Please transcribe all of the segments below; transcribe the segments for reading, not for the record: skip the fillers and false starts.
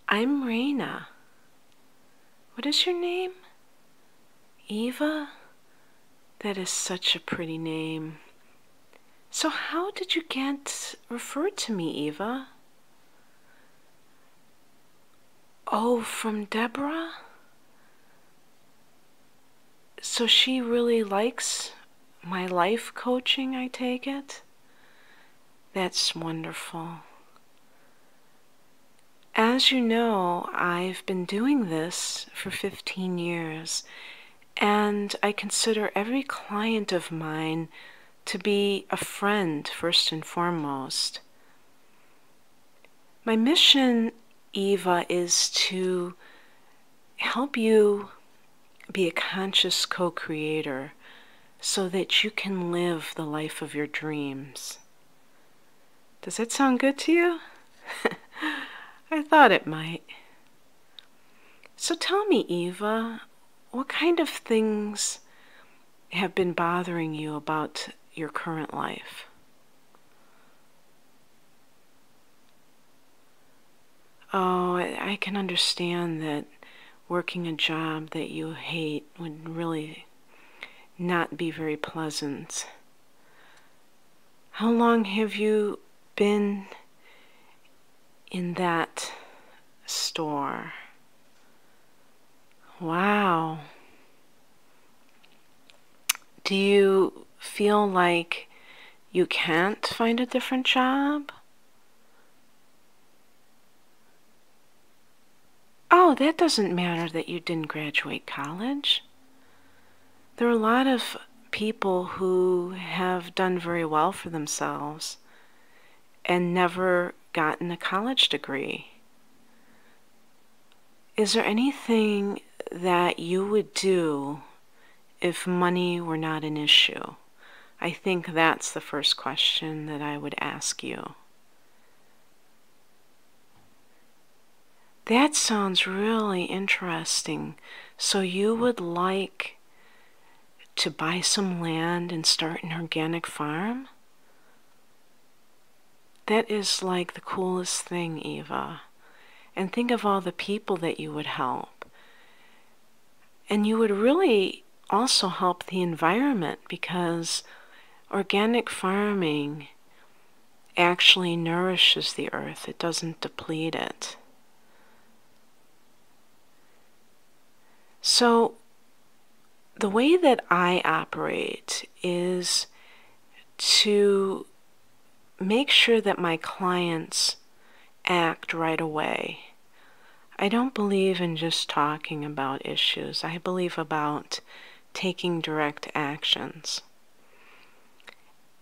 I'm Raina. What is your name? Eva? That is such a pretty name. So how did you get referred to me, Eva? Oh, from Deborah? So she really likes my life coaching, I take it? That's wonderful. As you know, I've been doing this for 15 years, and I consider every client of mine to be a friend first and foremost. My mission, Eva, is to help you be a conscious co-creator so that you can live the life of your dreams. Does that sound good to you? I thought it might. So tell me, Eva, what kind of things have been bothering you about your current life? Oh, I can understand that working a job that you hate would really not be very pleasant. How long have you been in that store? Wow. Do you feel like you can't find a different job? Oh, that doesn't matter that you didn't graduate college. There are a lot of people who have done very well for themselves and never gotten a college degree. Is there anything that you would do if money were not an issue? I think that's the first question that I would ask you. That sounds really interesting. So you would like to buy some land and start an organic farm? That is like the coolest thing, Eva. And think of all the people that you would help. And you would really also help the environment because organic farming actually nourishes the earth. It doesn't deplete it. So the way that I operate is to make sure that my clients act right away. I don't believe in just talking about issues. I believe about taking direct actions.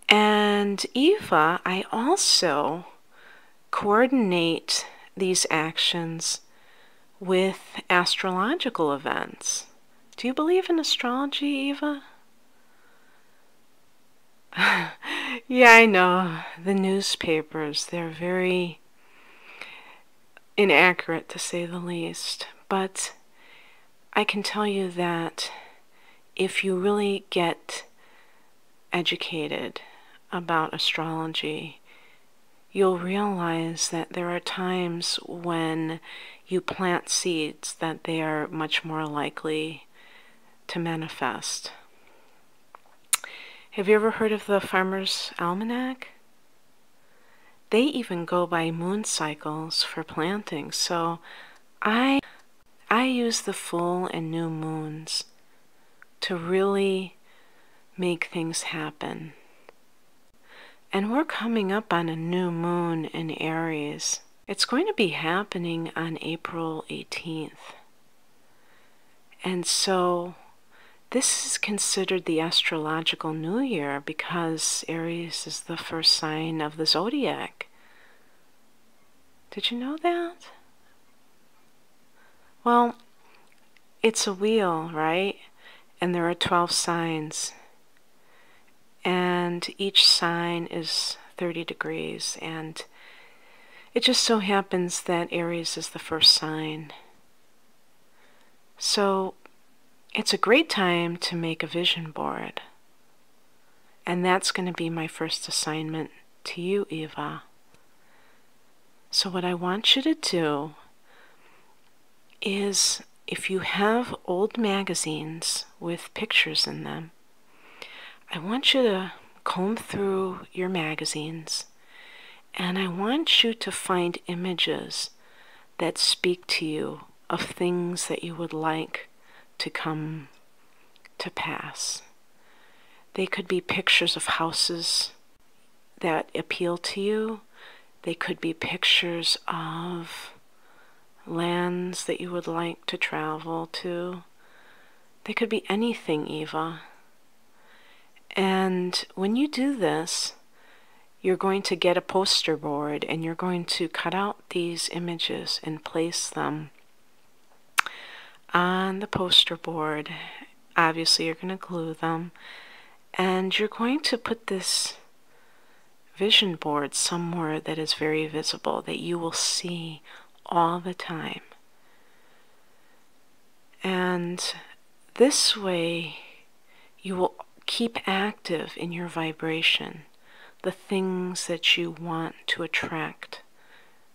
And Eva, I also coordinate these actions with astrological events. Do you believe in astrology, Eva? Yeah, I know. The newspapers, they're very inaccurate to say the least. But I can tell you that if you really get educated about astrology, you'll realize that there are times when you plant seeds that they are much more likely to manifest. Have you ever heard of the Farmer's Almanac? They even go by moon cycles for planting. So I use the full and new moons to really make things happen. And we're coming up on a new moon in Aries. It's going to be happening on April 18th. And so this is considered the astrological new year because Aries is the first sign of the zodiac. Did you know that? Well, it's a wheel, right? And there are 12 signs. And each sign is 30 degrees. And it just so happens that Aries is the first sign. So it's a great time to make a vision board. And that's going to be my first assignment to you, Eva. So what I want you to do is if you have old magazines with pictures in them, I want you to comb through your magazines, and I want you to find images that speak to you of things that you would like to come to pass. They could be pictures of houses that appeal to you. They could be pictures of lands that you would like to travel to. They could be anything, Eva. And when you do this, you're going to get a poster board and you're going to cut out these images and place them on the poster board. Obviously, you're going to glue them. And you're going to put this vision board somewhere that is very visible, that you will see all the time. And this way, you will keep active in your vibration the things that you want to attract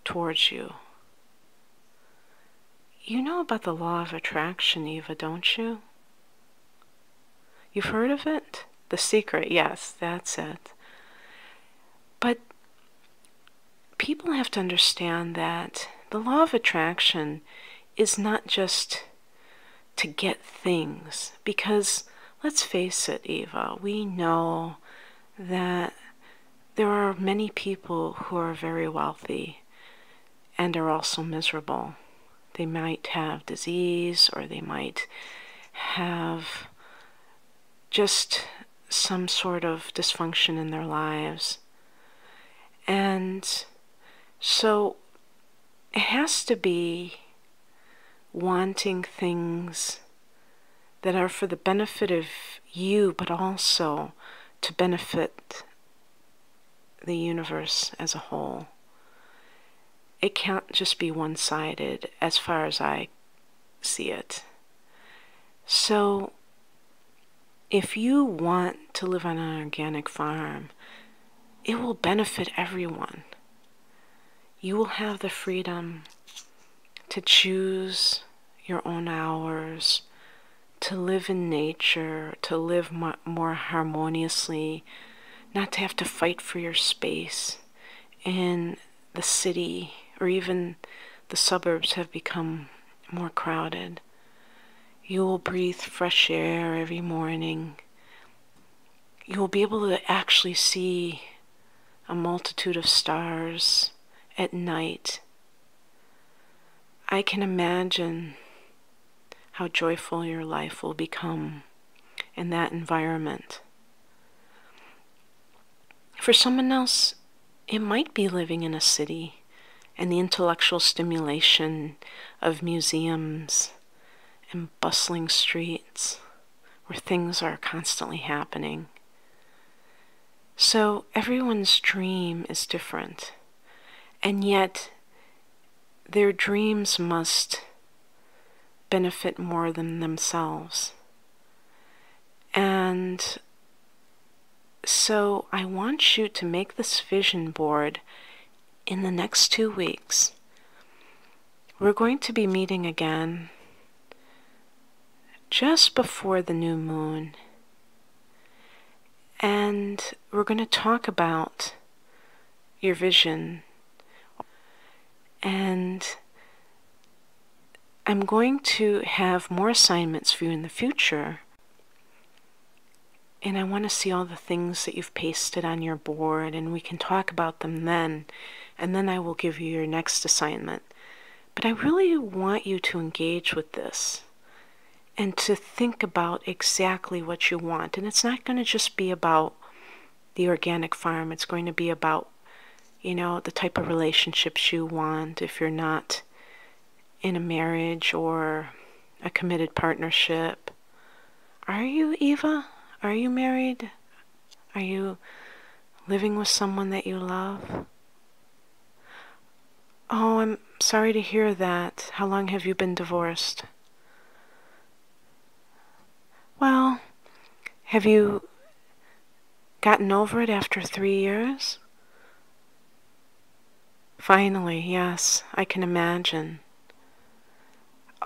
towards you. You know about the law of attraction, Eva, don't you? You've heard of it? The Secret, yes, that's it. But people have to understand that the law of attraction is not just to get things, because let's face it, Eva, we know that there are many people who are very wealthy and are also miserable. They might have disease, or they might have just some sort of dysfunction in their lives. And so it has to be wanting things that are for the benefit of you, but also to benefit the universe as a whole. It can't just be one-sided as far as I see it. So if you want to live on an organic farm, it will benefit everyone. You will have the freedom to choose your own hours, to live in nature, to live more harmoniously, not to have to fight for your space. In the city, or even the suburbs, have become more crowded. You will breathe fresh air every morning. You will be able to actually see a multitude of stars at night. I can imagine how joyful your life will become in that environment. For someone else, it might be living in a city and the intellectual stimulation of museums and bustling streets where things are constantly happening. So everyone's dream is different, and yet their dreams must benefit more than themselves. And so I want you to make this vision board in the next 2 weeks. We're going to be meeting again just before the new moon. And we're going to talk about your vision. And I'm going to have more assignments for you in the future. And I want to see all the things that you've pasted on your board, and we can talk about them then. And then I will give you your next assignment. But I really want you to engage with this and to think about exactly what you want. And it's not going to just be about the organic farm. It's going to be about, you know, the type of relationships you want if you're not in a marriage or a committed partnership. Are you, Eva? Are you married? Are you living with someone that you love? Oh, I'm sorry to hear that. How long have you been divorced? Well, have you gotten over it after 3 years? Finally, yes, I can imagine.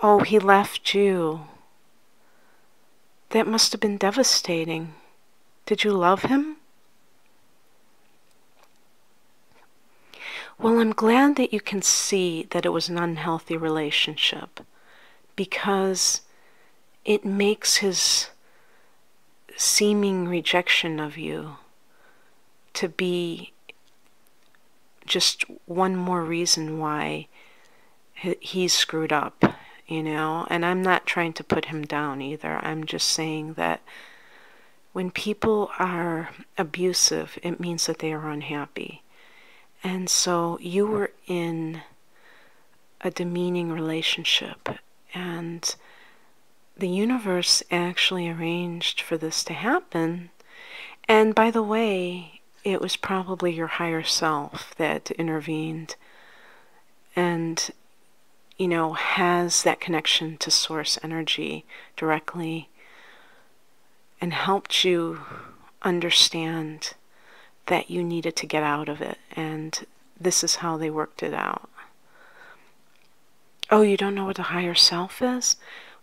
Oh, he left you. That must have been devastating. Did you love him? Well, I'm glad that you can see that it was an unhealthy relationship, because it makes his seeming rejection of you to be just one more reason why he's screwed up, And I'm not trying to put him down either. I'm just saying that when people are abusive, it means that they are unhappy. And so you were in a demeaning relationship, and the universe actually arranged for this to happen. And by the way, it was probably your higher self that intervened and, has that connection to source energy directly and helped you understand that you needed to get out of it. And this is how they worked it out. Oh, you don't know what the higher self is?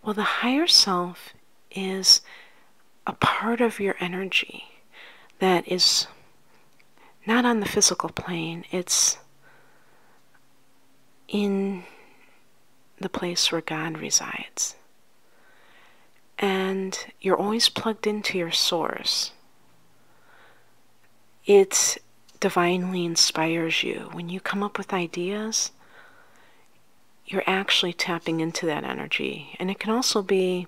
Well, the higher self is a part of your energy that is not on the physical plane. It's in the place where God resides. And you're always plugged into your source. It divinely inspires you. When you come up with ideas, you're actually tapping into that energy. And it can also be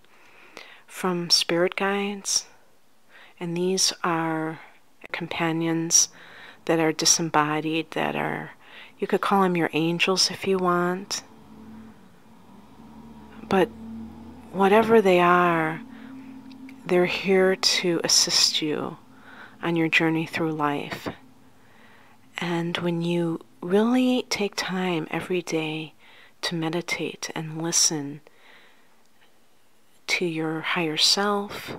from spirit guides, and these are companions that are disembodied, that are, you could call them your angels if you want. But whatever they are, they're here to assist you on your journey through life. And when you really take time every day to meditate and listen to your higher self,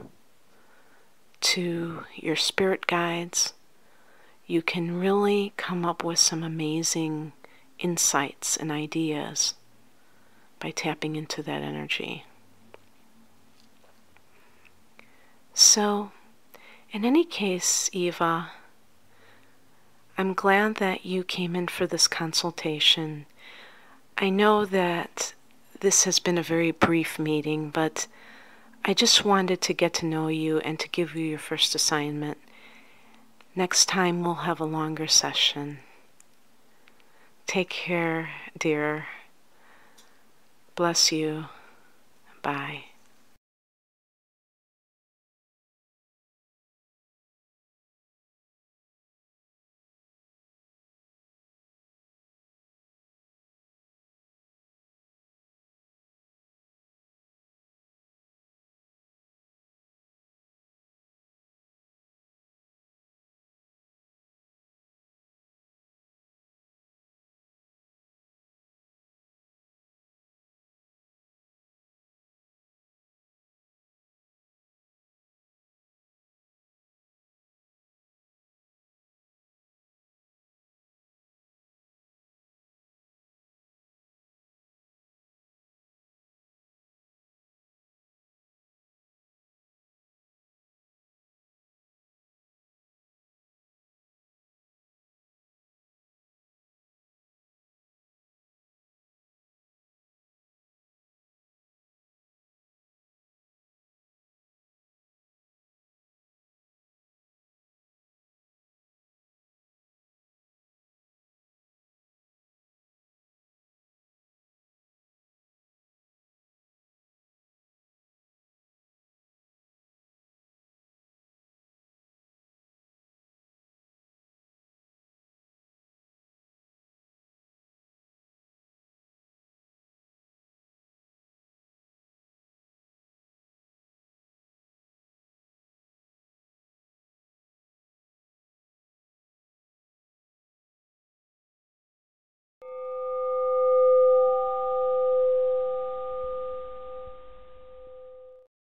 to your spirit guides, you can really come up with some amazing insights and ideas by tapping into that energy. So, in any case, Eva, I'm glad that you came in for this consultation. I know that this has been a very brief meeting, but I just wanted to get to know you and to give you your first assignment. Next time we'll have a longer session. Take care, dear. Bless you. Bye.